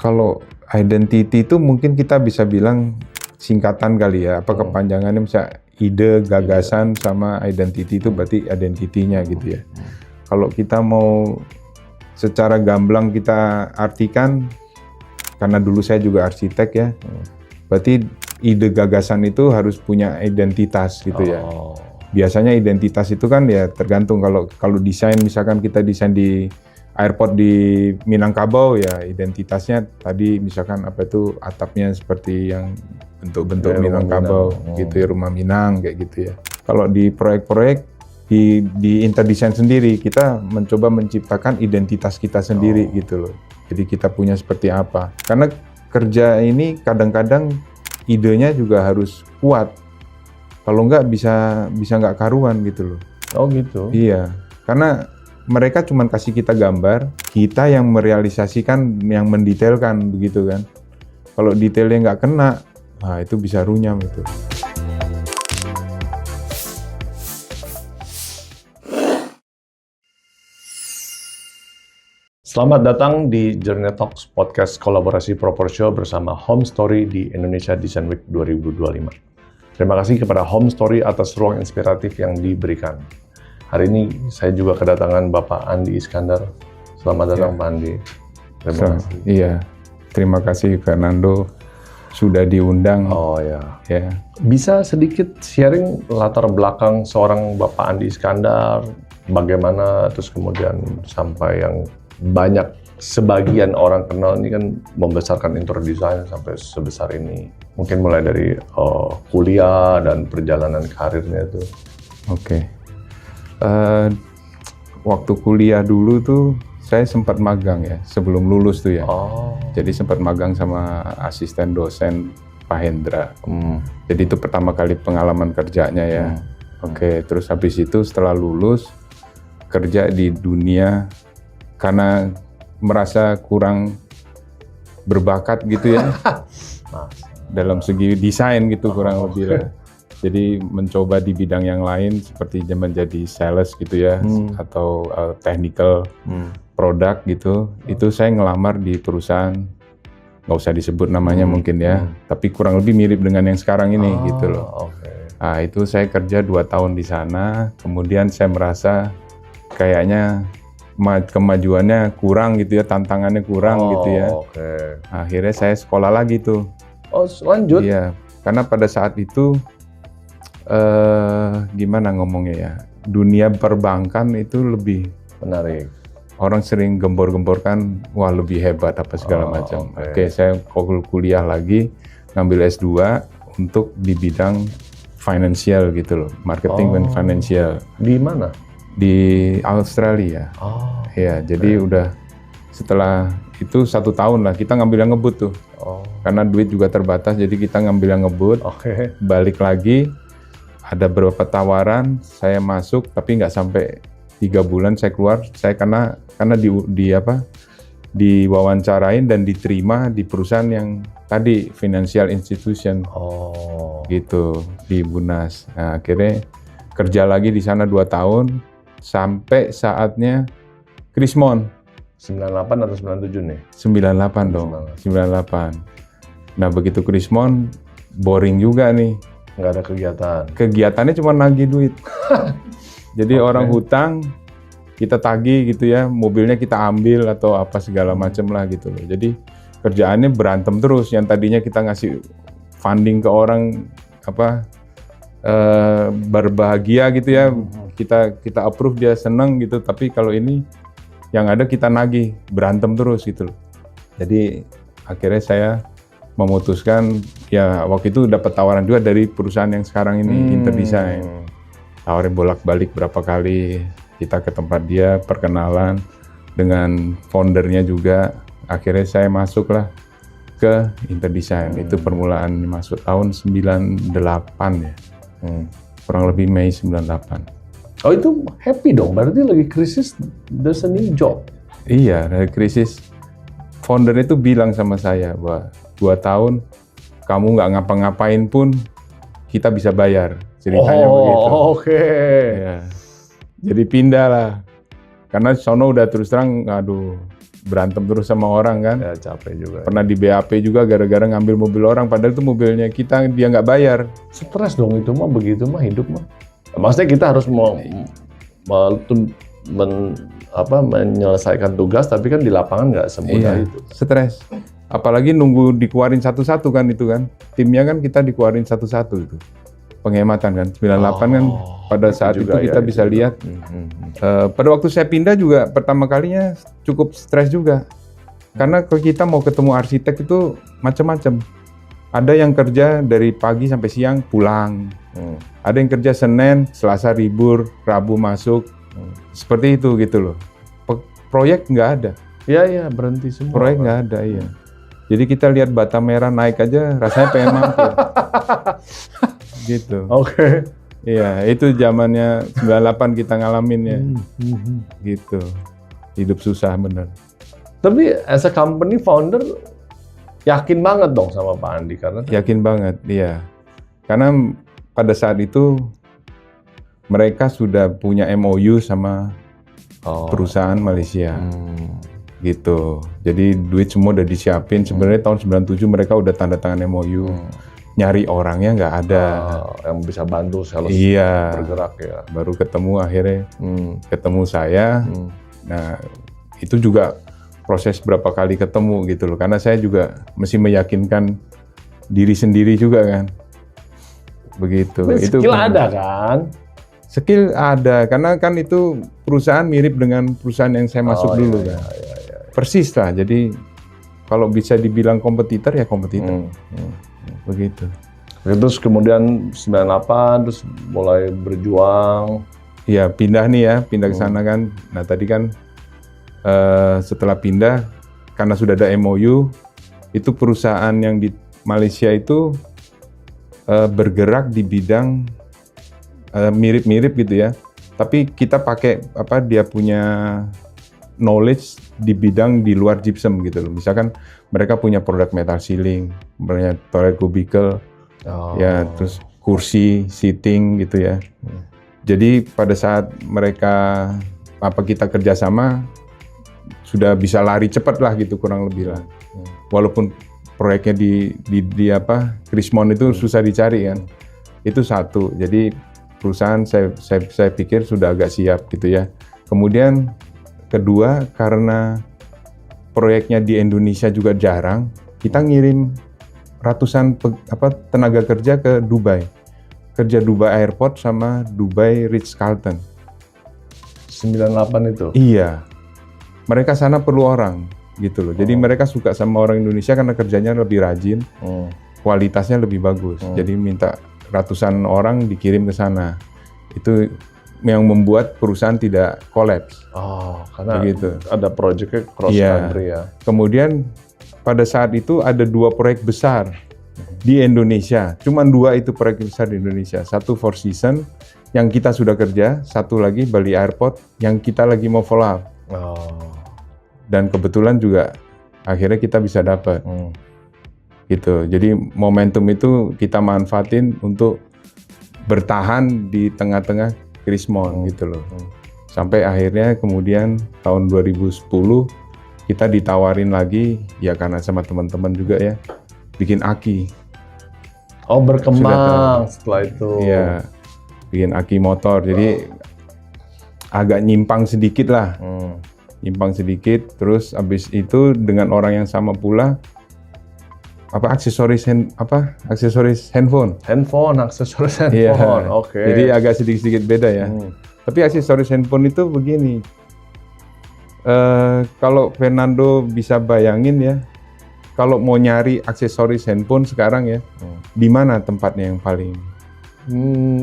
Kalau identity itu mungkin kita bisa bilang singkatan kali ya, apa kepanjangannya misalnya ide, gagasan, sama identity itu berarti identitinya gitu ya. Kalau kita mau secara gamblang kita artikan, karena dulu saya juga arsitek ya, berarti ide gagasan itu harus punya identitas gitu ya. Biasanya identitas itu kan ya tergantung, kalau desain, misalkan kita desain di airport di Minangkabau ya identitasnya tadi misalkan apa itu atapnya seperti yang bentuk-bentuk Minangkabau gitu ya, rumah Minang kayak gitu ya. Kalau di proyek-proyek di interdesign sendiri kita mencoba menciptakan identitas kita sendiri gitu loh. Jadi kita punya seperti apa. Karena kerja ini kadang-kadang idenya juga harus kuat. Kalau enggak bisa nggak karuan gitu loh. Oh gitu. Iya. Karena mereka cuma kasih kita gambar, kita yang merealisasikan, yang mendetailkan begitu kan. Kalau detailnya nggak kena, nah itu bisa runyam itu. Selamat datang di Journey Talks, podcast kolaborasi Proportio bersama Home Story di Indonesia Design Week 2025. Terima kasih kepada Home Story atas ruang inspiratif yang diberikan. Hari ini saya juga kedatangan Bapak Andi Iskandar. Selamat datang Pak Andi. Terima kasih. Iya, terima kasih Fernando sudah diundang. Oh ya. Ya. Bisa sedikit sharing latar belakang seorang Bapak Andi Iskandar, bagaimana terus kemudian sampai yang banyak sebagian orang kenal ini kan membesarkan interdesign sampai sebesar ini. Mungkin mulai dari kuliah dan perjalanan karirnya itu. Oke. Waktu kuliah dulu tuh saya sempat magang ya sebelum lulus tuh ya. Jadi sempat magang sama asisten dosen Pak Hendra. Jadi itu pertama kali pengalaman kerjanya ya. Oke, terus habis itu setelah lulus kerja di dunia karena merasa kurang berbakat gitu ya. Dalam segi desain gitu kurang lebih lah. Jadi mencoba di bidang yang lain seperti menjadi sales gitu ya, atau technical product gitu. Itu saya ngelamar di perusahaan, nggak usah disebut namanya mungkin ya, tapi kurang lebih mirip dengan yang sekarang ini gitu loh. Nah itu saya kerja 2 tahun di sana, kemudian saya merasa kayaknya kemajuannya kurang gitu ya, tantangannya kurang gitu ya. Akhirnya saya sekolah lagi tuh. Lanjut? Iya, karena pada saat itu gimana ngomongnya ya, dunia perbankan itu lebih menarik. Orang sering gembor-gemborkan, wah lebih hebat apa segala macam. Oke, saya kuliah lagi, ngambil S2 untuk di bidang financial gitu loh, marketing dan financial. Di mana? Di Australia. Ya, jadi udah setelah itu 1 tahun lah, kita ngambil yang ngebut tuh. Karena duit juga terbatas, jadi kita ngambil yang ngebut. Balik lagi, ada beberapa tawaran, saya masuk, tapi nggak sampai 3 bulan saya keluar. Saya karena diwawancarain dan diterima di perusahaan yang tadi financial institution, gitu di Bunas. Nah, akhirnya kerja lagi di sana 2 tahun sampai saatnya Krismon. 98 atau 97 nih? 98 dong, 98. Nah begitu Krismon, boring juga nih. Nggak ada kegiatan? Kegiatannya cuma nagih duit. Jadi orang hutang, kita tagih gitu ya, mobilnya kita ambil atau apa segala macam lah gitu loh. Jadi kerjaannya berantem terus, yang tadinya kita ngasih funding ke orang berbahagia gitu ya, kita approve dia seneng gitu, tapi kalau ini yang ada kita nagih, berantem terus gitu loh. Jadi akhirnya saya memutuskan, ya waktu itu dapat tawaran juga dari perusahaan yang sekarang ini, Interdesign. Tawarin bolak-balik berapa kali, kita ke tempat dia, perkenalan dengan foundernya juga. Akhirnya saya masuklah ke Interdesign. Itu permulaan masuk tahun 98 ya. Kurang lebih Mei 98. Oh itu happy dong, berarti lagi krisis, there's a new job. Iya, dari krisis. Founder itu bilang sama saya bahwa 2 tahun kamu nggak ngapa-ngapain pun kita bisa bayar, ceritanya begitu. Ya. Jadi pindah lah, karena sono udah terus terang, aduh berantem terus sama orang kan. Ya capek juga. Pernah di BAP juga gara-gara ngambil mobil orang, padahal itu mobilnya kita, dia nggak bayar. Stres dong itu mah, begitu mah hidup mah. Maksudnya kita harus menyelesaikan tugas, tapi kan di lapangan nggak semudah itu. Stres. Apalagi nunggu dikeluarin satu-satu kan itu kan. Timnya kan kita dikeluarin satu-satu itu. Penghematan kan. 98 kan pada saat itu kita bisa lihat. Pada waktu saya pindah juga pertama kalinya cukup stres juga. Karena kalau kita mau ketemu arsitek itu macam-macam. Ada yang kerja dari pagi sampai siang pulang. Ada yang kerja Senin, Selasa libur, Rabu masuk. Seperti itu gitu loh. Proyek nggak ada. Iya, berhenti semua. Proyek nggak ada, iya. Jadi kita lihat bata merah naik aja, rasanya pengen mampir. Gitu. Oke. Iya, itu zamannya 98 kita ngalamin ya. Gitu. Hidup susah bener. Tapi as a company founder, yakin banget dong sama Pak Andi karena Yakin banget, iya. Karena pada saat itu mereka sudah punya MOU sama perusahaan Malaysia. Gitu. Jadi duit semua udah disiapin. Sebenarnya tahun 97 mereka udah tanda tangan MOU. Nyari orangnya nggak ada. Yang bisa bantu sales bergerak ya. Baru ketemu akhirnya. Ketemu saya. Nah, itu juga proses berapa kali ketemu gitu loh. Karena saya juga mesti meyakinkan diri sendiri juga kan. Begitu. Itu skill ada kan? Skill ada, karena kan itu perusahaan mirip dengan perusahaan yang saya masuk dulu kan. Persis lah, jadi kalau bisa dibilang kompetitor ya kompetitor. Begitu. Terus kemudian 98 terus mulai berjuang. Ya pindah nih ya, pindah ke sana kan. Nah tadi kan setelah pindah, karena sudah ada MOU, itu perusahaan yang di Malaysia itu bergerak di bidang mirip-mirip gitu ya. Tapi kita pakai dia punya knowledge di bidang di luar gypsum gitu loh. Misalkan mereka punya produk metal ceiling, punya toilet cubicle, ya terus kursi, seating gitu ya. Jadi pada saat mereka kita kerjasama sudah bisa lari cepat lah gitu kurang lebih lah. Walaupun proyeknya di Krismon itu susah dicari kan. Itu satu. Jadi perusahaan saya pikir sudah agak siap gitu ya. Kemudian kedua, karena proyeknya di Indonesia juga jarang, kita ngirim ratusan tenaga kerja ke Dubai. Kerja Dubai Airport sama Dubai Ritz-Carlton. 98 itu? Iya. Mereka sana perlu orang gitu loh. Jadi mereka suka sama orang Indonesia karena kerjanya lebih rajin, kualitasnya lebih bagus. Jadi minta ratusan orang dikirim ke sana. Itu yang membuat perusahaan tidak kolaps. Karena begitu. Ada proyeknya cross country ya. Kemudian pada saat itu ada 2 proyek besar di Indonesia. Cuman 2 itu proyek besar di Indonesia. Satu Four Seasons yang kita sudah kerja, satu lagi Bali Airport yang kita lagi mau follow up. Dan kebetulan juga akhirnya kita bisa dapat. Gitu. Jadi momentum itu kita manfaatin untuk bertahan di tengah-tengah Krismon gitu loh. Sampai akhirnya kemudian tahun 2010 kita ditawarin lagi ya karena sama teman-teman juga ya bikin aki. Berkembang setelah itu. Iya. Bikin aki motor. Jadi agak nyimpang sedikit lah. Nyimpang sedikit terus abis itu dengan orang yang sama pula aksesoris handphone. Aksesoris handphone. Iya. Oke. Jadi agak sedikit beda ya. Tapi aksesoris handphone itu begini. Kalau Fernando bisa bayangin ya, kalau mau nyari aksesoris handphone sekarang ya, di mana tempatnya yang paling?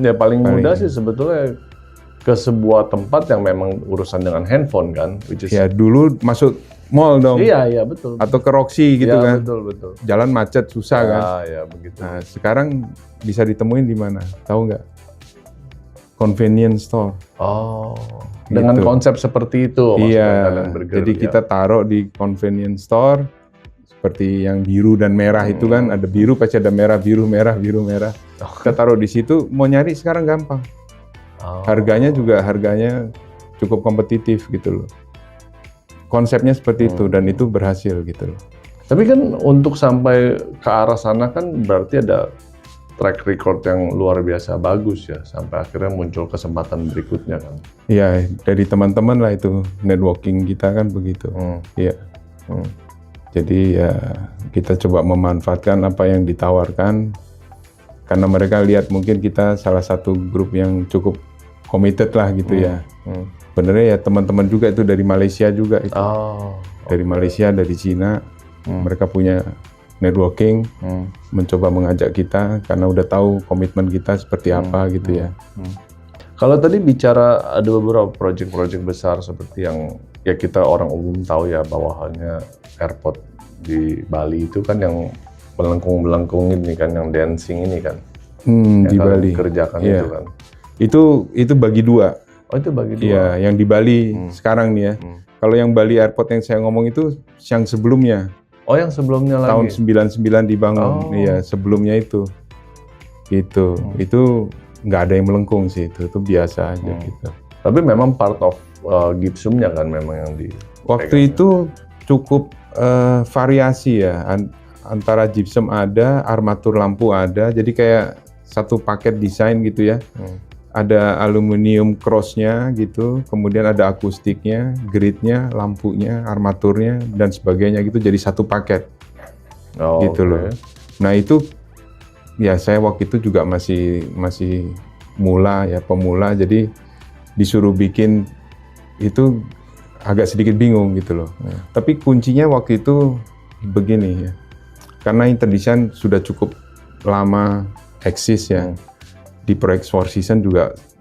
Ya paling mudah sih sebetulnya ke sebuah tempat yang memang urusan dengan handphone kan. Ya dulu masuk mall dong. Iya betul. Atau ke Roxy gitu kan. Betul. Jalan macet susah kan. Ya begitu. Nah sekarang bisa ditemuin di mana? Tahu nggak? Convenience store. Dengan gitu. konsep seperti itu. Iya. Jadi kita taruh di convenience store seperti yang biru dan merah itu kan, ada biru pasti ada merah, biru merah, biru merah. Kita taruh di situ. Mau nyari sekarang gampang. Harganya juga cukup kompetitif gitu loh. konsepnya seperti itu dan itu berhasil gitu loh. Tapi kan untuk sampai ke arah sana kan berarti ada track record yang luar biasa bagus ya, sampai akhirnya muncul kesempatan berikutnya kan. Iya, dari teman-teman lah itu networking kita kan begitu. Iya. Jadi ya kita coba memanfaatkan apa yang ditawarkan karena mereka lihat mungkin kita salah satu grup yang cukup committed lah gitu ya. Sebenarnya ya teman-teman juga itu dari Malaysia juga itu. Dari Malaysia, dari Cina. Mereka punya networking, mencoba mengajak kita karena udah tahu komitmen kita seperti apa gitu ya. Kalau tadi bicara ada beberapa proyek-proyek besar seperti yang ya kita orang umum tahu ya, bawahannya airport di Bali itu kan yang melengkung-melengkung ini kan, yang dancing ini kan. Di Bali. Kerjakan Iya. itu kan. Itu bagi dua. Oh itu bagi dua. Iya, yang di Bali sekarang nih ya. Kalau yang Bali Airport yang saya ngomong itu yang sebelumnya. Oh yang sebelumnya Tahun lagi? 99 dibangun. Iya, sebelumnya itu. Gitu. Itu nggak ada yang melengkung sih itu biasa aja gitu. Tapi memang part of gypsumnya kan memang yang di... Waktu itu cukup variasi ya. Antara gypsum ada, armatur lampu ada. Jadi kayak satu paket desain gitu ya. Ada aluminium cross-nya gitu, kemudian ada akustiknya, gridnya, lampunya, armaturnya, dan sebagainya gitu jadi satu paket gitu loh. Nah itu ya saya waktu itu juga masih pemula, jadi disuruh bikin itu agak sedikit bingung gitu loh. Tapi kuncinya waktu itu begini ya, karena Interdesign sudah cukup lama eksis ya. Di proyek Four Seasons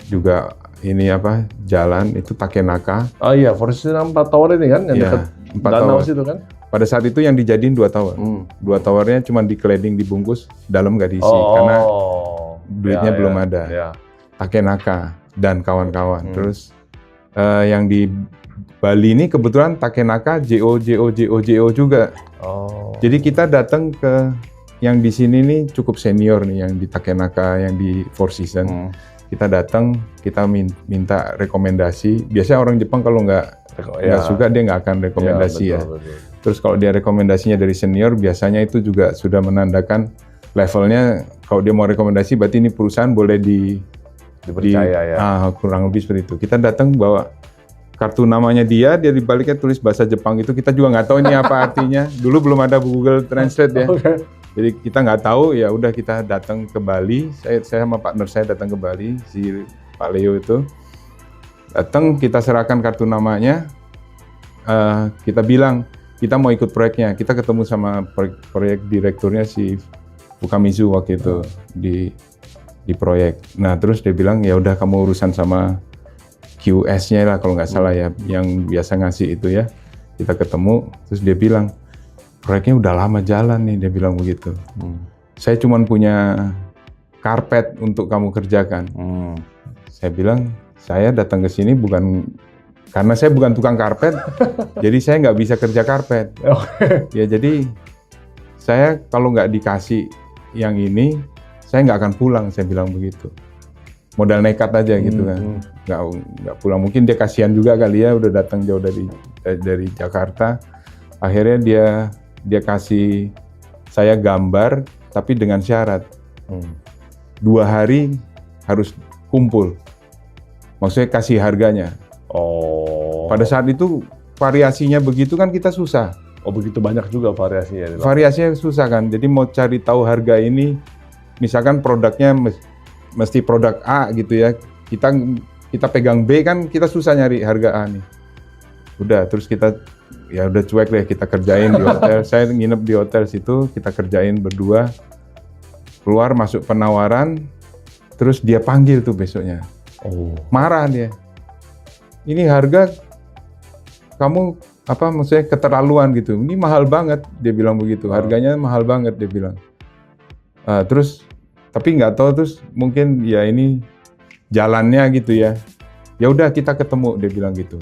juga ini apa jalan itu Takenaka. Oh iya, Four Seasons 4 tower ini kan yang dekat danau situ kan? Pada saat itu yang dijadiin 2 tower. 2 towernya cuma di cladding dibungkus, dalam nggak diisi karena duitnya belum ada. Takenaka dan kawan-kawan. Terus yang di Bali ini kebetulan Takenaka JO juga. Jadi kita datang ke yang di sini nih cukup senior nih, yang di Takenaka, yang di Four Seasons. Kita datang, kita minta rekomendasi. Biasanya orang Jepang kalau nggak suka dia nggak akan rekomendasi ya. Betul. Terus kalau dia rekomendasinya dari senior, biasanya itu juga sudah menandakan levelnya. Kalau dia mau rekomendasi, berarti ini perusahaan boleh dipercaya ya. Kurang lebih seperti itu. Kita datang bawa kartu namanya dia di baliknya tulis bahasa Jepang itu, kita juga nggak tahu ini apa artinya. Dulu belum ada Google Translate ya. Jadi kita nggak tahu, ya udah kita datang ke Bali. Saya sama partner saya datang ke Bali, si Pak Leo itu. Datang, kita serahkan kartu namanya. Kita bilang kita mau ikut proyeknya. Kita ketemu sama proyek direkturnya si Fukamizu waktu itu di proyek. Nah terus dia bilang ya udah kamu urusan sama QS-nya lah kalau nggak salah ya, yang biasa ngasih itu ya. Kita ketemu, terus dia bilang, proyeknya udah lama jalan nih, dia bilang begitu. Saya cuma punya karpet untuk kamu kerjakan. Saya bilang, saya datang ke sini bukan karena saya bukan tukang karpet, jadi saya nggak bisa kerja karpet. Ya jadi saya kalau nggak dikasih yang ini, saya nggak akan pulang. Saya bilang begitu. Modal nekat aja gitu kan, nggak pulang. Mungkin dia kasihan juga kali ya, udah datang jauh dari Jakarta. Akhirnya dia kasih saya gambar, tapi dengan syarat 2 hari harus kumpul. Maksudnya kasih harganya. Pada saat itu variasinya begitu kan kita susah. Begitu banyak juga variasinya. Variasinya susah kan. Jadi mau cari tahu harga ini, misalkan produknya mesti produk A gitu ya. Kita pegang B kan kita susah nyari harga A nih. Udah, terus kita ya udah cuek deh, kita kerjain di hotel. Saya nginep di hotel situ, kita kerjain berdua. Keluar masuk penawaran, terus dia panggil tuh besoknya. Marah dia. Ini harga kamu maksudnya keterlaluan gitu. Ini mahal banget, dia bilang begitu. Harganya mahal banget, dia bilang. Terus tapi nggak tahu, terus mungkin ya ini jalannya gitu ya. Ya udah kita ketemu, dia bilang gitu.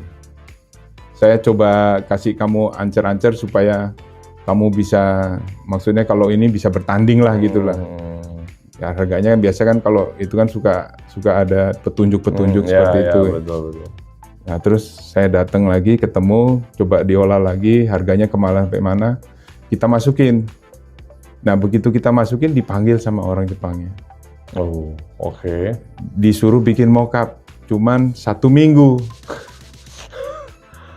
Saya coba kasih kamu ancer-ancer supaya kamu bisa, maksudnya kalau ini bisa bertanding lah gitulah. Ya harganya biasa kan kalau itu kan suka ada petunjuk-petunjuk seperti itu. Betul. Nah terus saya datang lagi, ketemu, coba diolah lagi, harganya kemana sampai mana, kita masukin. Nah begitu kita masukin dipanggil sama orang Jepangnya. Oh, oke. Disuruh bikin mock-up, cuman 1 minggu.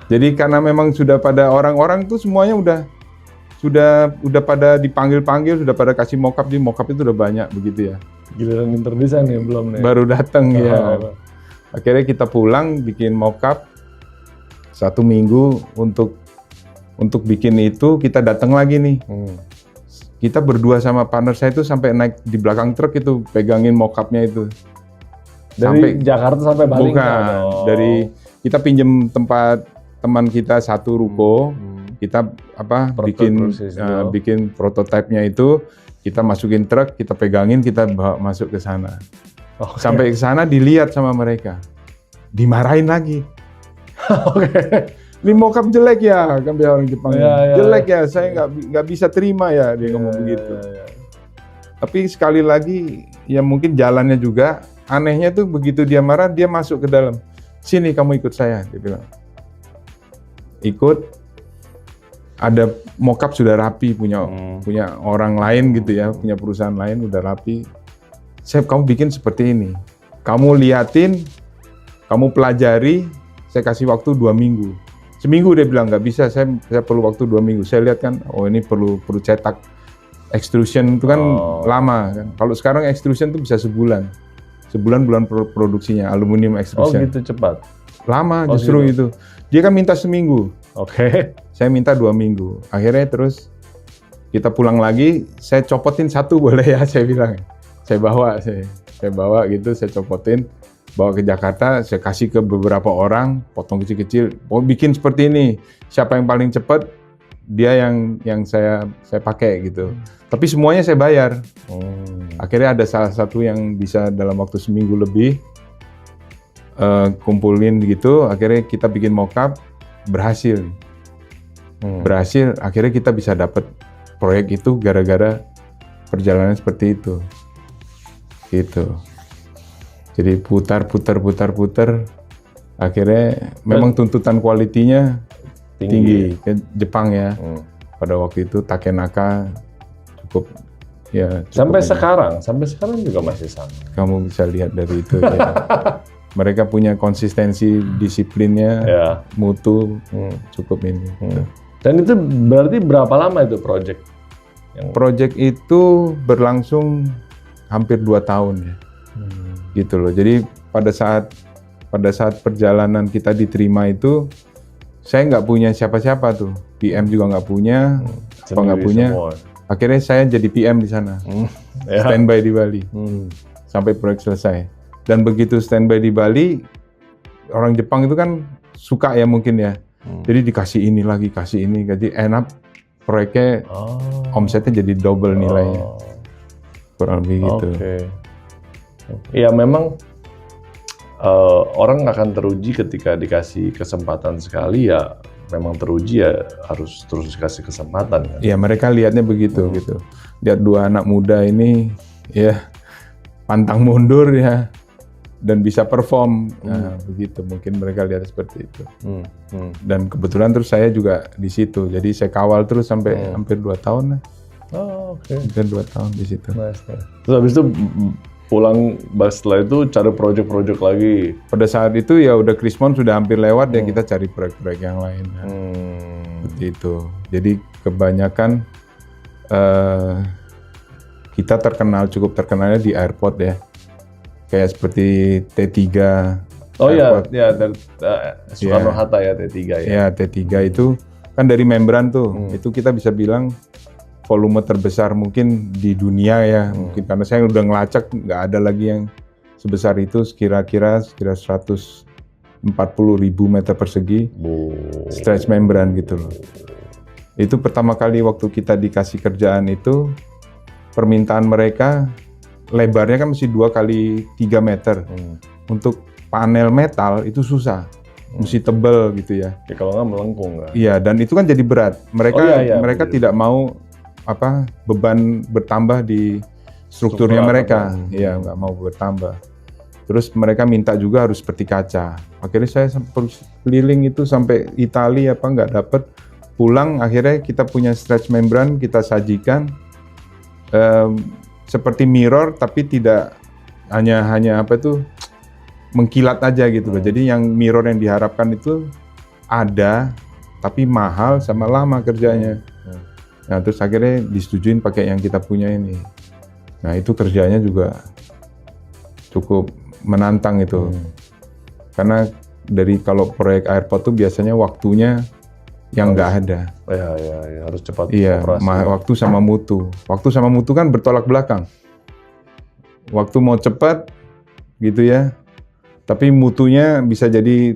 Jadi karena memang sudah pada orang-orang tuh semuanya udah pada dipanggil-panggil, sudah pada kasih mock-up, di mock-up itu udah banyak begitu ya. Giliran interdesain ya belum nih. Baru datang ya. Oh. Akhirnya kita pulang bikin mock-up 1 minggu untuk bikin itu, kita datang lagi nih. Kita berdua sama partner saya itu sampai naik di belakang truk itu pegangin mock-up-nya itu. Dari Jakarta sampai Bali? Bukan, dari kita pinjem tempat teman kita satu ruko, kita bikin prototipenya itu, kita masukin truk, kita pegangin, kita bawa masuk ke sana. Sampai ke sana dilihat sama mereka, dimarahin lagi. Ini mock-up jelek ya, kan orang Jepang. Jelek ya, saya nggak bisa terima ya, dia ngomong begitu. Tapi sekali lagi, ya mungkin jalannya juga, anehnya tuh begitu dia marah, dia masuk ke dalam. Sini kamu ikut saya, dia bilang. Ikut, ada mock-up sudah rapi, punya orang lain gitu ya, punya perusahaan lain udah rapi. Chef, kamu bikin seperti ini. Kamu liatin, kamu pelajari, saya kasih waktu 2 minggu. Seminggu dia bilang, nggak bisa, saya perlu waktu 2 minggu. Saya lihat kan, oh ini perlu cetak. Extrusion itu kan lama kan. Kalau sekarang extrusion itu bisa sebulan. Bulan produksinya, aluminium extrusion. Oh gitu cepat? Lama justru gitu. Itu. Dia kan minta seminggu. Oke. Saya minta 2 minggu. Akhirnya terus kita pulang lagi, saya copotin 1 boleh ya, saya bilang. Saya bawa gitu, saya copotin, bawa ke Jakarta, saya kasih ke beberapa orang, potong kecil-kecil, mau bikin seperti ini, siapa yang paling cepat, dia yang saya pakai gitu. Tapi semuanya saya bayar. Akhirnya ada salah satu yang bisa dalam waktu seminggu lebih kumpulin gitu, akhirnya kita bikin mock-up, berhasil. Berhasil, akhirnya kita bisa dapat proyek itu gara-gara perjalanan seperti itu. Gitu. Jadi putar, akhirnya memang tuntutan kualitinya tinggi ke Jepang ya. Pada waktu itu Takenaka cukup ya. Sampai sekarang juga masih sama. Kamu bisa lihat dari itu ya. Mereka punya konsistensi disiplinnya, mutu cukup ini. Dan itu berarti berapa lama itu project? Project itu berlangsung hampir 2 tahun ya. Gitu loh. Jadi pada saat perjalanan kita diterima itu, saya nggak punya siapa-siapa tuh. PM juga nggak punya, apa nggak punya. Semua. Akhirnya saya jadi PM di sana, standby di Bali, sampai proyek selesai. Dan begitu standby di Bali, orang Jepang itu kan suka ya mungkin ya. Jadi dikasih ini lagi, kasih ini, jadi enak proyeknya, omsetnya jadi double nilainya. Kurang lebih gitu. Ya memang orang akan teruji ketika dikasih kesempatan sekali ya, memang teruji ya harus terus dikasih kesempatan. Kan? Ya mereka lihatnya begitu gitu. Lihat 2 anak muda ini ya pantang mundur ya dan bisa perform. Nah, begitu mungkin mereka lihat seperti itu. Dan kebetulan terus saya juga di situ. Jadi saya kawal terus sampai hampir 2 tahun lah. Hampir 2 tahun di situ. Terus habis itu pulang setelah itu cari proyek-proyek lagi. Pada saat itu ya udah Krismon sudah hampir lewat ya kita cari proyek-proyek yang lain. Seperti itu. Jadi kebanyakan kita cukup terkenalnya di airport ya. Kayak seperti T3. Oh iya, Soekarno-Hatta ya T3 ya. Ya T3 itu kan dari membran tuh. Itu kita bisa bilang volume terbesar mungkin di dunia ya, mungkin karena saya udah ngelacak nggak ada lagi yang sebesar itu, kira-kira 140.000 meter persegi stretch membran gitu loh. Itu pertama kali waktu kita dikasih kerjaan itu, permintaan mereka lebarnya kan mesti 2 kali 3 meter. Untuk panel metal itu susah, mesti tebel gitu ya. Kalau nggak melengkung kan? Iya, dan itu kan jadi berat. Mereka tidak mau beban bertambah di strukturnya mereka, ya nggak mau bertambah. Terus mereka minta juga harus seperti kaca. Akhirnya saya keliling itu sampai Italia nggak dapet. Pulang akhirnya kita punya stretch membran, kita sajikan seperti mirror tapi tidak hanya mengkilat aja gitu loh. Jadi yang mirror yang diharapkan itu ada tapi mahal sama lama kerjanya. Nah terus akhirnya disetujuin pakai yang kita punya ini. Nah itu kerjanya juga cukup menantang itu. Karena kalau proyek airport tuh biasanya waktunya yang nggak ada. Ya, harus cepat operasi. Waktu sama mutu. Waktu sama mutu kan bertolak belakang. Waktu mau cepat gitu ya. Tapi mutunya bisa jadi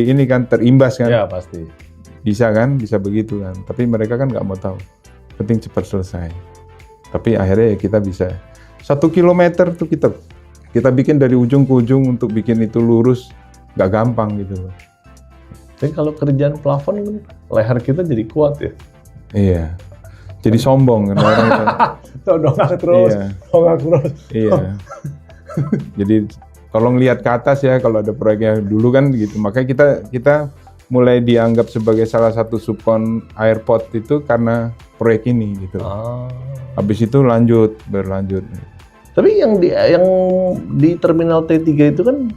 ini kan terimbas kan. Ya pasti. Bisa kan, bisa begitu kan. Tapi mereka kan nggak mau tahu. Penting cepat selesai. Tapi akhirnya ya kita bisa 1 kilometer tuh kita bikin dari ujung ke ujung untuk bikin itu lurus, nggak gampang gitu loh. Tapi kalau kerjaan plafon kan leher kita jadi kuat ya. Iya. Jadi sombong kan orang. Dongak terus. Iya. Jadi kalau ngelihat ke atas ya, kalau ada proyeknya dulu kan gitu. Makanya kita mulai dianggap sebagai salah satu subkon airport itu karena proyek ini gitu. Habis itu berlanjut. Tapi yang di terminal T3 itu kan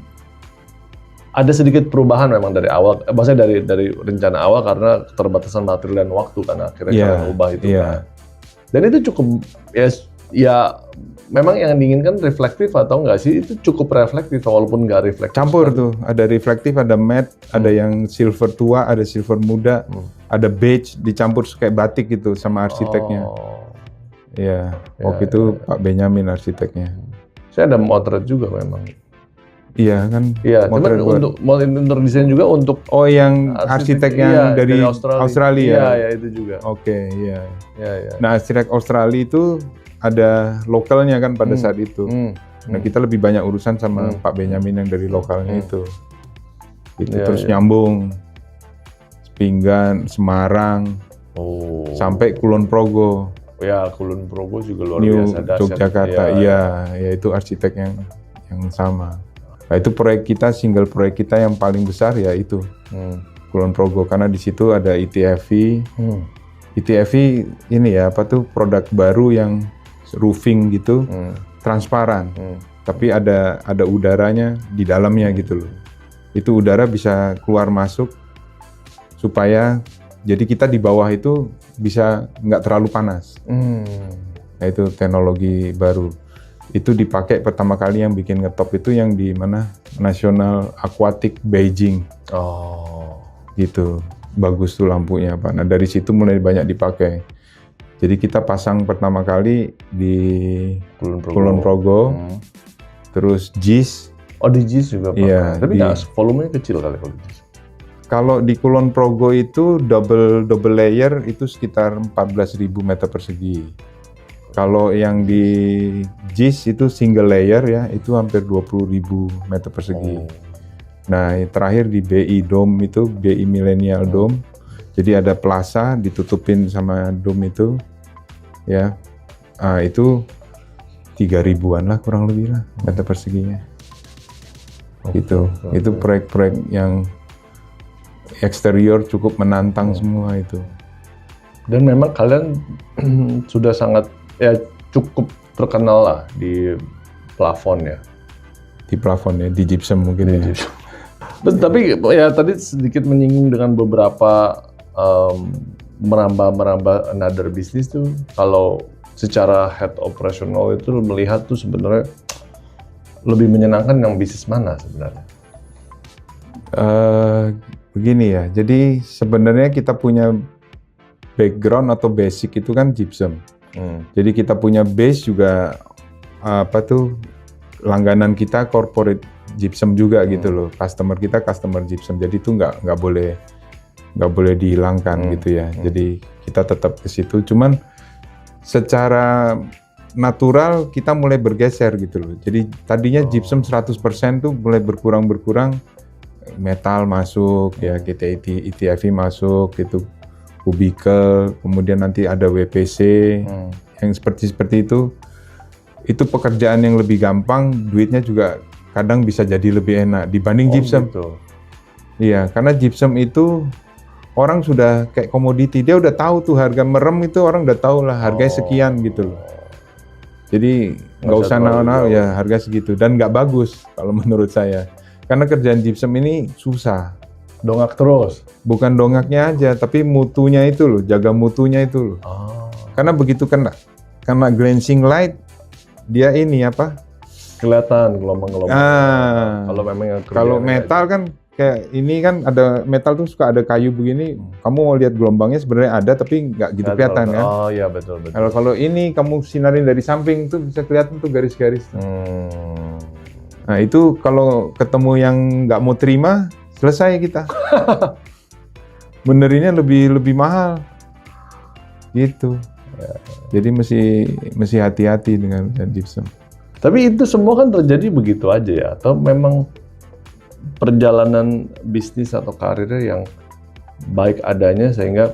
ada sedikit perubahan memang dari awal. Maksudnya dari rencana awal karena keterbatasan material dan waktu kan akhirnya kalian ubah itu kan. Dan itu cukup ya memang yang diinginkan reflektif atau enggak sih? Itu cukup reflektif walaupun nggak reflektif. Campur tuh, ada reflektif, ada matte, ada yang silver tua, ada silver muda, ada beige dicampur kayak batik gitu sama arsiteknya. Iya, waktu itu Pak Benyamin arsiteknya. Saya ada motret juga memang. Iya kan? Iya, cuman untuk desain juga untuk yang arsitek yang dari Australia. Iya, itu juga. Oke, iya. Nah, arsitek Australia itu ada lokalnya kan pada saat itu. Nah, kita lebih banyak urusan sama Pak Benyamin yang dari lokalnya itu. Gitu, terus nyambung Pinggan, Semarang, sampai Kulon Progo. Ya, Kulon Progo juga luar New biasa dahsyat. Yogyakarta, ya itu arsitek yang sama. Nah, itu single proyek kita yang paling besar ya itu Kulon Progo, karena di situ ada ITFV. ITFV ini ya produk baru yang roofing gitu, transparan, tapi ada udaranya di dalamnya gitu loh. Itu udara bisa keluar masuk supaya jadi kita di bawah itu bisa nggak terlalu panas. Nah itu teknologi baru. Itu dipakai pertama kali yang bikin ngetop itu yang di mana? National Aquatic Beijing. Gitu. Bagus tuh lampunya Pak. Nah dari situ mulai banyak dipakai. Jadi kita pasang pertama kali di Kulon Progo. Terus JIS. Di JIS juga Pak. Iya, tapi volumenya kecil kali kalau JIS. Kalau di Kulon Progo itu double layer itu sekitar 14.000 meter persegi. Kalau yang di JIS itu single layer ya, itu hampir 20.000 meter persegi. Nah, terakhir di BI Dome itu, BI Millennial Dome. Jadi ada plaza ditutupin sama dome itu, ya. Itu 3.000-an lah kurang lebih lah meter perseginya. Gitu. Itu proyek-proyek yang eksterior cukup menantang semua itu. Dan memang kalian sudah sangat cukup terkenal lah di plafon ya. Di plafon ya, di gypsum mungkin ya. Tapi ya tadi sedikit menyinggung dengan beberapa merambah another business tuh, kalau secara head operational itu melihat tuh sebenarnya lebih menyenangkan yang bisnis mana sebenarnya? Begini ya, jadi sebenarnya kita punya background atau basic itu kan gypsum. Jadi kita punya base juga langganan kita corporate gypsum juga gitu loh. Customer kita customer gypsum. Jadi itu nggak boleh dihilangkan gitu ya. Jadi kita tetap ke situ. Cuman secara natural kita mulai bergeser gitu loh. Jadi tadinya gypsum 100% tuh mulai berkurang. Metal masuk ya, ITFV masuk gitu, kubikel, kemudian nanti ada WPC yang seperti itu pekerjaan yang lebih gampang, duitnya juga kadang bisa jadi lebih enak dibanding gypsum. Gitu. Iya, karena gypsum itu orang sudah kayak komoditi, dia udah tahu tuh harga merem itu orang udah tahu lah harganya sekian gitu loh. Jadi nggak usah naon-naon ya harga segitu dan nggak bagus kalau menurut saya. Karena kerjaan gypsum ini susah. Dongak terus. Bukan dongaknya aja, tapi mutunya itu loh, jaga mutunya itu loh. Karena begitu karena glancing light, dia ini apa? Kelihatan gelombang-gelombang. Kalau memang yang kalau metal kan kayak ini kan ada metal tuh suka ada kayu begini, kamu mau lihat gelombangnya sebenarnya ada tapi nggak gitu kelihatan kan? Oh iya betul. Kalau ini kamu sinarin dari samping tuh bisa kelihatan tuh garis-garis. Nah itu kalau ketemu yang nggak mau terima, selesai kita. Benerinnya lebih mahal, gitu. Jadi mesti hati-hati dengan gypsum. Tapi itu semua kan terjadi begitu aja ya? Atau memang perjalanan bisnis atau karirnya yang baik adanya sehingga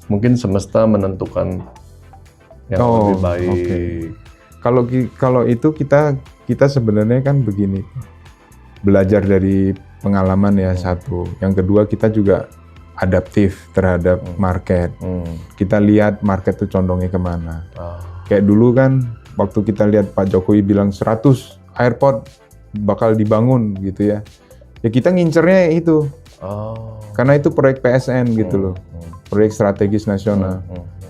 mungkin semesta menentukan yang lebih baik. Okay. Kalau itu kita sebenarnya kan begini, belajar dari pengalaman ya satu. Yang kedua kita juga adaptif terhadap market. Kita lihat market itu condongnya kemana. Kayak dulu kan waktu kita lihat Pak Jokowi bilang 100 airport bakal dibangun gitu ya. Ya kita ngincernya itu, karena itu proyek PSN gitu loh, proyek strategis nasional.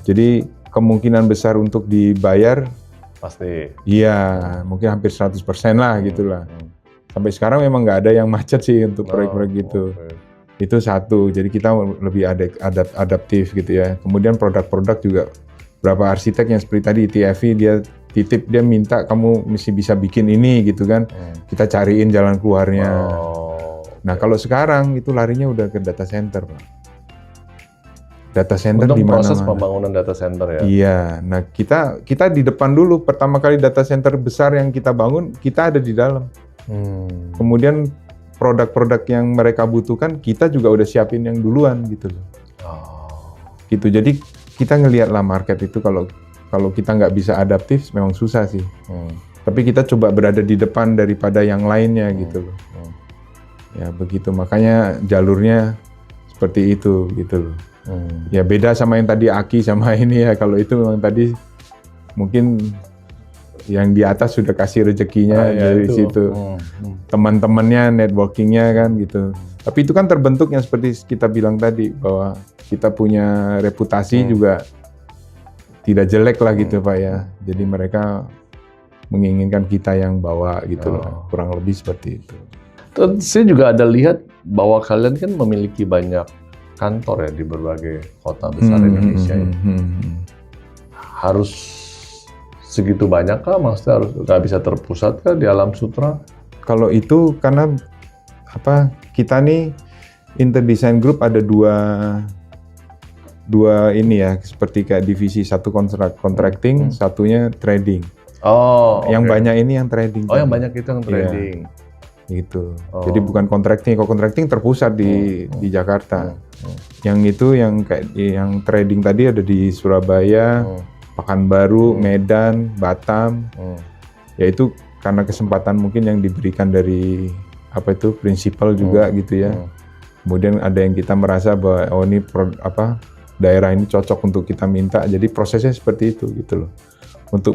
Jadi kemungkinan besar untuk dibayar, pasti. Iya, mungkin hampir 100% lah gitulah. Sampai sekarang memang nggak ada yang macet sih untuk proyek-proyek gitu. Itu satu, jadi kita lebih adaptif gitu ya. Kemudian produk-produk juga, berapa arsitek yang seperti tadi TFI dia titip, dia minta kamu mesti bisa bikin ini gitu kan. Kita cariin jalan keluarnya. Nah kalau sekarang itu larinya udah ke data center, Pak. Data center di mana-mana. Proses pembangunan data center ya. Iya. Nah kita di depan dulu. Pertama kali data center besar yang kita bangun, kita ada di dalam. Kemudian produk-produk yang mereka butuhkan, kita juga udah siapin yang duluan gitu loh. Gitu. Jadi kita ngelihatlah market itu kalau kita nggak bisa adaptif, memang susah sih. Tapi kita coba berada di depan daripada yang lainnya gitu loh. Ya begitu, makanya jalurnya seperti itu gitu loh. Ya beda sama yang tadi Aki sama ini ya, kalau itu memang tadi mungkin yang di atas sudah kasih rezekinya dari situ. Teman-temannya, networkingnya kan gitu. Tapi itu kan terbentuk yang seperti kita bilang tadi, bahwa kita punya reputasi juga tidak jelek lah gitu Pak ya. Jadi mereka menginginkan kita yang bawa gitu loh, kurang lebih seperti itu. Terus saya juga ada lihat bahwa kalian kan memiliki banyak kantor ya di berbagai kota besar Indonesia. Harus segitu banyak kah? Maksudnya harus nggak bisa terpusat kah di Alam Sutra? Kalau itu karena apa? Kita nih Interdesign Group ada dua ini ya, seperti kayak divisi, satu contracting, satunya trading. Yang banyak ini yang trading. Yang banyak itu yang trading. Gitu. Jadi bukan contracting. Kalau contracting terpusat di Jakarta. Yang itu yang kayak yang trading tadi ada di Surabaya, Pekanbaru, Medan, Batam. Ya itu karena kesempatan mungkin yang diberikan dari apa itu prinsipal juga gitu ya. Kemudian ada yang kita merasa bahwa ini daerah ini cocok untuk kita minta. Jadi prosesnya seperti itu gitu loh.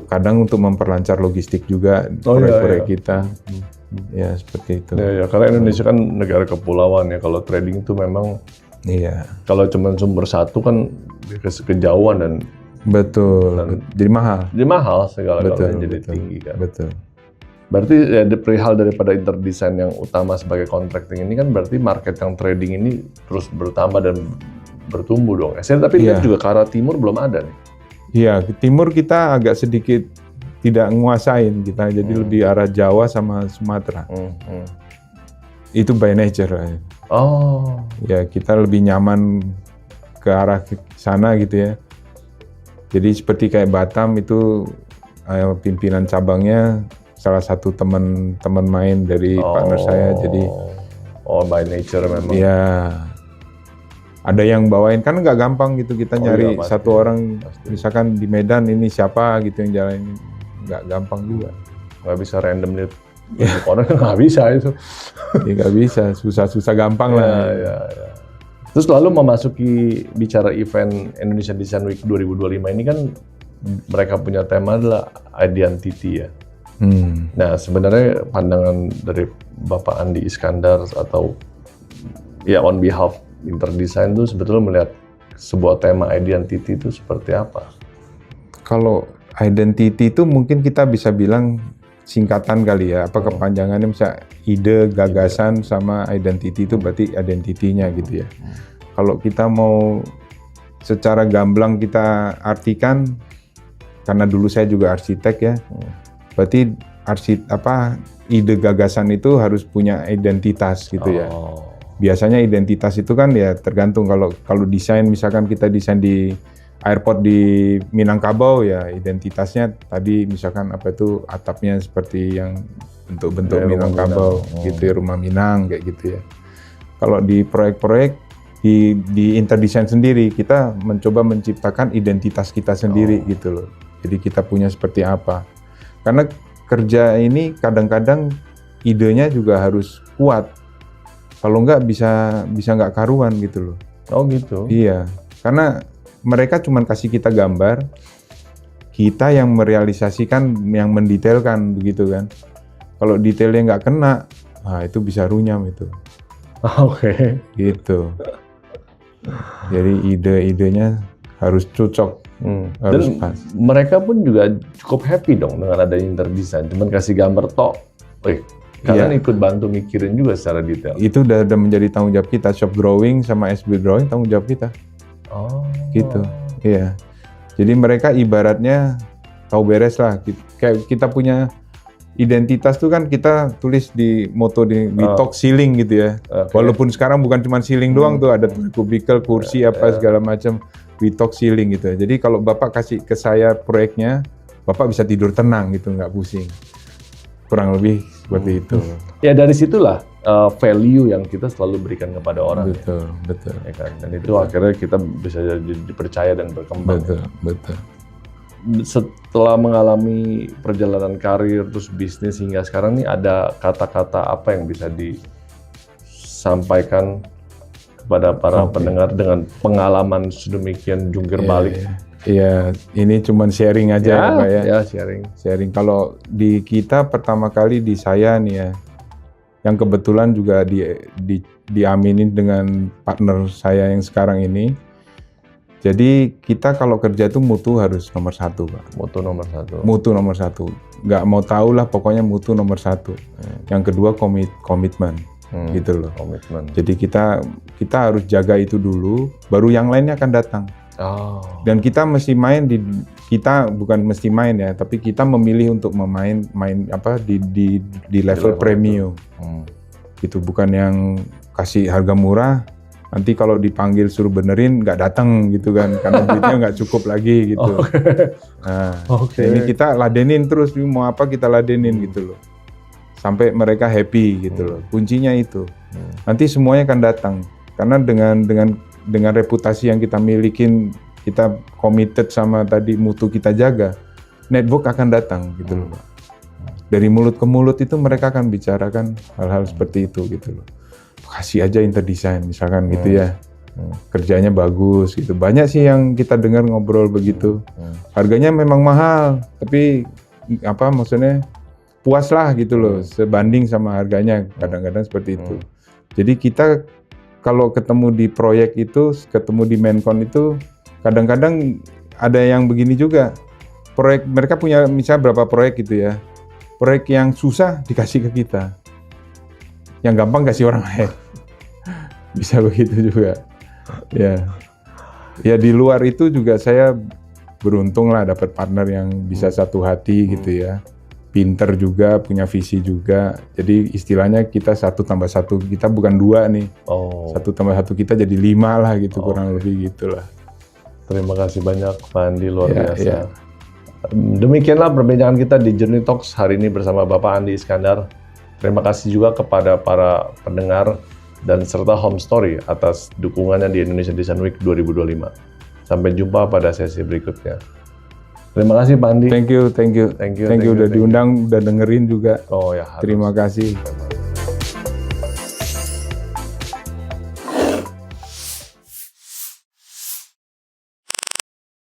Kadang untuk memperlancar logistik juga proyek-proyek kita. Ya seperti itu. Ya, karena Indonesia kan negara kepulauan ya. Kalau trading itu memang, kalau cuma sumber satu kan kejauhan dan jadi mahal. Jadi mahal segala-galanya jadi tinggi kan. Betul. Berarti ya perihal daripada Interdesign yang utama sebagai contracting ini kan berarti market yang trading ini terus bertambah dan bertumbuh dong. Tapi lihat juga ke arah timur belum ada nih. Iya, ke timur kita agak sedikit tidak nguasain kita, jadi lebih arah Jawa sama Sumatera. Itu by nature. Ya kita lebih nyaman ke arah sana gitu ya. Jadi seperti kayak Batam itu pimpinan cabangnya salah satu teman main dari partner saya. Jadi by nature memang. Ya. Ada yang bawain, kan nggak gampang gitu kita nyari satu orang, misalkan di Medan ini siapa gitu yang jalanin, nggak gampang juga. Nggak bisa randomly Banyak orang yang nggak bisa itu. Ya nggak bisa, susah-susah gampang lah. Ya. Terus lalu memasuki bicara event Indonesia Design Week 2025 ini kan mereka punya tema adalah identity ya. Nah sebenarnya pandangan dari Bapak Andi Iskandar atau ya on behalf Interdesign itu sebetulnya melihat sebuah tema identity itu seperti apa? Kalau identity itu mungkin kita bisa bilang singkatan kali ya, apa kepanjangannya misalnya ide, gagasan sama identity itu berarti identitinya gitu ya. Kalau kita mau secara gamblang kita artikan, karena dulu saya juga arsitek ya, berarti ide gagasan itu harus punya identitas gitu ya. Biasanya identitas itu kan ya tergantung, kalau desain misalkan kita desain di airport di Minangkabau ya identitasnya tadi misalkan apa itu atapnya seperti yang bentuk-bentuk Minangkabau gitu ya, rumah Minang kayak gitu ya. Kalau di proyek-proyek di Interdesign sendiri kita mencoba menciptakan identitas kita sendiri gitu loh. Jadi kita punya seperti apa. Karena kerja ini kadang-kadang idenya juga harus kuat. Kalau enggak bisa nggak karuan gitu loh. Oh gitu. Iya. Karena mereka cuma kasih kita gambar, kita yang merealisasikan, yang mendetailkan begitu kan. Kalau detailnya nggak kena, nah itu bisa runyam itu. Oke. Gitu. Jadi ide-idenya harus cocok, harus Dan pas. mereka pun juga cukup happy dong dengan adanya Interdesign. Cuman kasih gambar tok, kalian ikut bantu mikirin juga secara detail. Itu udah menjadi tanggung jawab kita. Shop drawing sama SB drawing tanggung jawab kita. Oh. Gitu, iya. Jadi mereka ibaratnya tahu beres lah. Kayak kita punya identitas tuh kan kita tulis di moto di we talk ceiling gitu ya. Okay. Walaupun sekarang bukan cuma ceiling doang tuh, ada kubikel, kursi apa segala macam. We talk ceiling gitu ya. Jadi kalau Bapak kasih ke saya proyeknya, Bapak bisa tidur tenang gitu, nggak pusing. Kurang lebih seperti itu. Ya dari situlah value yang kita selalu berikan kepada orang. Betul. Ya kan? Dan itu akhirnya kita bisa dipercaya dan berkembang. Betul. Setelah mengalami perjalanan karir terus bisnis hingga sekarang nih, ada kata-kata apa yang bisa disampaikan kepada para pendengar dengan pengalaman sedemikian jungkir balik? Iya, ini cuman sharing aja ya Pak ya. Ya sharing. Kalau di kita pertama kali di saya nih ya, yang kebetulan juga diaminin dengan partner saya yang sekarang ini. Jadi kita kalau kerja itu mutu harus nomor satu Pak. Mutu nomor satu. Mutu nomor satu. Nggak mau tahu lah, pokoknya mutu nomor satu. Yang kedua komitmen. Gitu loh. Komitmen. Jadi kita harus jaga itu dulu, baru yang lainnya akan datang. Dan kita mesti bukan mesti main ya, tapi kita memilih untuk main di level premium. Gitu, bukan yang kasih harga murah, nanti kalau dipanggil suruh benerin nggak datang gitu kan, karena duitnya nggak cukup lagi gitu. Nah, ini kita ladenin terus, mau apa kita ladenin gitu loh, sampai mereka happy gitu loh. Kuncinya itu. Nanti semuanya akan datang, karena dengan reputasi yang kita milikin, kita committed sama tadi mutu kita jaga, network akan datang gitu loh Pak. Dari mulut ke mulut itu mereka akan bicarakan hal-hal seperti itu gitu loh. Kasih aja Interdesign misalkan gitu ya. Kerjanya bagus gitu. Banyak sih yang kita dengar ngobrol begitu. Harganya memang mahal, tapi maksudnya puas lah gitu loh, sebanding sama harganya, kadang-kadang seperti itu. Jadi kita kalau ketemu di proyek itu, ketemu di Mencon itu, kadang-kadang ada yang begini juga. Proyek mereka punya misalnya berapa proyek gitu ya. Proyek yang susah dikasih ke kita, yang gampang kasih orang lain. Bisa begitu juga. Ya di luar itu juga saya beruntung lah dapat partner yang bisa satu hati gitu ya. Pinter juga, punya visi juga. Jadi istilahnya kita 1+1, kita bukan 2 nih. 1+1 kita jadi 5 lah gitu, kurang lebih gitulah. Terima kasih banyak Pak Andi, luar biasa. Demikianlah perbincangan kita di Journey Talks hari ini bersama Bapak Andi Iskandar. Terima kasih juga kepada para pendengar dan serta Home Story atas dukungannya di Indonesia Design Week 2025. Sampai jumpa pada sesi berikutnya. Terima kasih Pak Andi. Thank you Thank you udah diundang, udah dengerin juga. Oh ya. harus. Terima kasih.